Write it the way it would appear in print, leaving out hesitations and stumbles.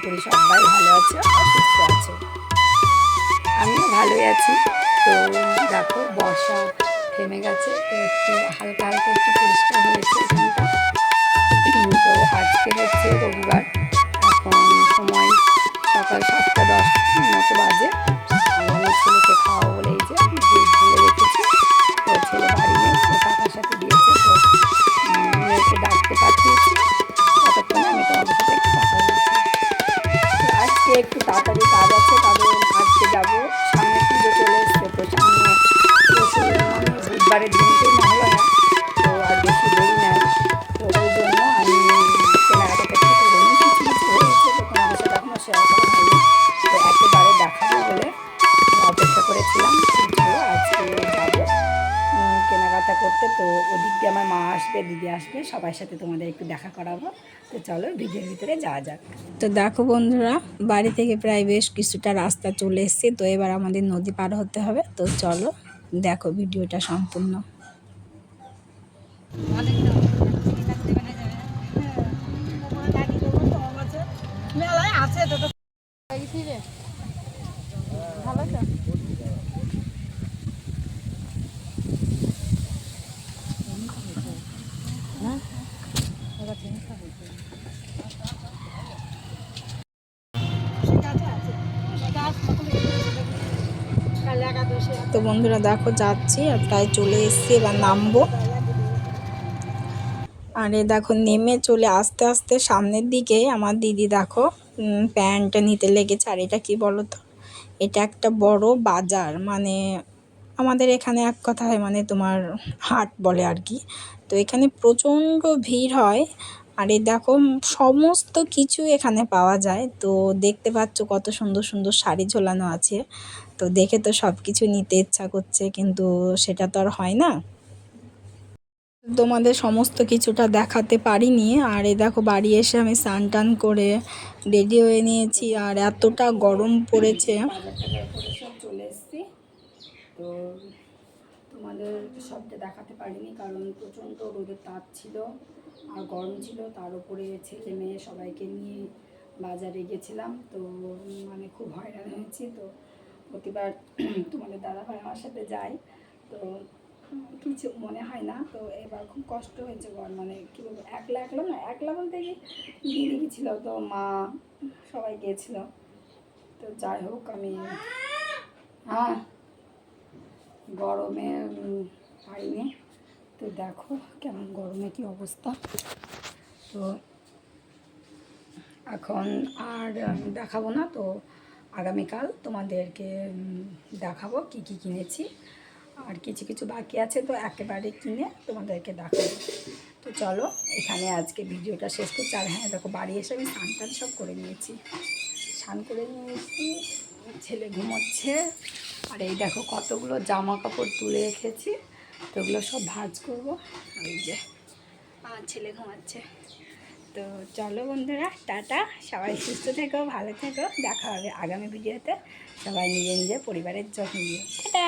করি সবাই ভালো আছে, সুস্থ আছে। আমিও ভালোই আছি। তো দেখো বর্ষা থেমে গেছে, তো একটু হালকা হালকা একটু পরিষ্কার হয়েছে এখানটা। তো আজকে হচ্ছে রবিবার, এখন সময় সকাল 7:10 মতো বাজে। আর আমি ছেলেকে খাওয়া বলে এই যে দুধ ঢেলে রেখেছি। তো ছেলে বাড়ি নেই, তো কাকার সাথে দিয়েছে, তো মেয়েকে ডাকতে পাঠিয়েছি। ততক্ষণে আমি তোমাদের সাথে একটু কথা বলছি। তো আজকে একটু তাড়াতাড়ি কাজ আছে, কারণ আজকে যাবো, সামনে পুজো চলে এসছে। তো সামনে বুধবারের দিনকেই মহালয়া, তো আর বেশি দেরি নাই। তো ওই জন্য আমি কেনাকাটা একটু করে নিই, কিছু কিছু হয়েছে, তো তোমাদের সাথে এখনও শেয়ার করা হয়নি। তো একেবারে দেখাবো বলে অপেক্ষা করেছিলাম। তো চলো আজকে যাবো কেনাকাটা করতে। তো ওদিক দিয়ে আমার মা আসবে, দিদি আসবে, সবার সাথে তোমাদের একটু দেখা করাবো। তো চলো ভিডিওর ভিতরে যাওয়া যাক। তো দেখো বন্ধুরা, বাড়ি থেকে প্রায় বেশ কিছুটা রাস্তা চলে এসেছে। তো এবার আমাদের নদী পার হতে হবে। তো চলো দেখো ভিডিওটা সম্পূর্ণ। মেলায় আছে তো ভালো তো। তো বন্ধুরা দেখো যাচ্ছি, আর প্রায় চলে এসেছি, এবার নামবো। আর এ দেখো নেমে চলে আস্তে আস্তে সামনের দিকে আমার দিদি দেখো প্যান্টটা নিতে লেগেছে। আর এটা কি বলো তো, এটা একটা বড় বাজার, মানে আমাদের এখানে এক কথা হয়, মানে তোমার হাট বলে আর কি। তো এখানে প্রচণ্ড ভিড় হয়। আর এই দেখো সমস্ত কিছু এখানে পাওয়া যায়। তো দেখতে পাচ্ছ কত সুন্দর সুন্দর শাড়ি ঝোলানো আছে। তো দেখে তো সব কিছু নিতে ইচ্ছা করছে, কিন্তু সেটা তো আর হয় না। তোমাদের সমস্ত কিছুটা দেখাতে পারিনি। আর এই দেখো বাড়ি এসে আমি স্নান টান করে রেডি হয়ে নিয়েছি, আর এতটা গরম পড়েছে। বাজার টাজার করে সব চলে এসেছি। তো তোমাদের সবটা দেখাতে পারিনি, কারণ প্রচণ্ড রোদের তাপ ছিল আর গরম ছিল। তার উপরে ছেলে মেয়ে সবাইকে নিয়ে বাজারে গেছিলাম। তো মানে খুব হয়রান হয়েছি। তো প্রতিবার তোমাদের দাদাভাই আমার সাথে যায়, তো কিছু মনে হয় না। তো এবার খুব কষ্ট হয়েছে, মানে কী বলবো, একলা একলা না, একলা বলতে কি দিদি গেছিল, তো মা সবাই গিয়েছিল। তো যাই হোক আমি হ্যাঁ গরমে পাইনি। তো দেখো কেমন গরমে কি অবস্থা। তো এখন আর দেখাবো না, তো আগামীকাল তোমাদেরকে দেখাবো কি কি কিনেছি। আর কিছু কিছু বাকি আছে, তো একেবারে কিনে তোমাদেরকে দেখাবো। তো চলো এখানে আজকে ভিডিওটা শেষ করছি। আর হ্যাঁ দেখো বাড়ি এসে আমি স্নান টান সব করে নিয়েছি, স্নান করে নিয়েছি, ছেলে ঘুমোচ্ছে। আর এই দেখো কতগুলো জামা কাপড় তুলে রেখেছি, তো ওগুলো সব ভাঁজ করবো। ওই যে আমার ছেলে ঘুমাচ্ছে। তো চলো বন্ধুরা, টাটা, সবাই সুস্থ থেকো, ভালো থেকো, দেখা হবে আগামী ভিডিওতে। সবাই নিজে নিজে পরিবারের যত্ন নিয়ে টাটা।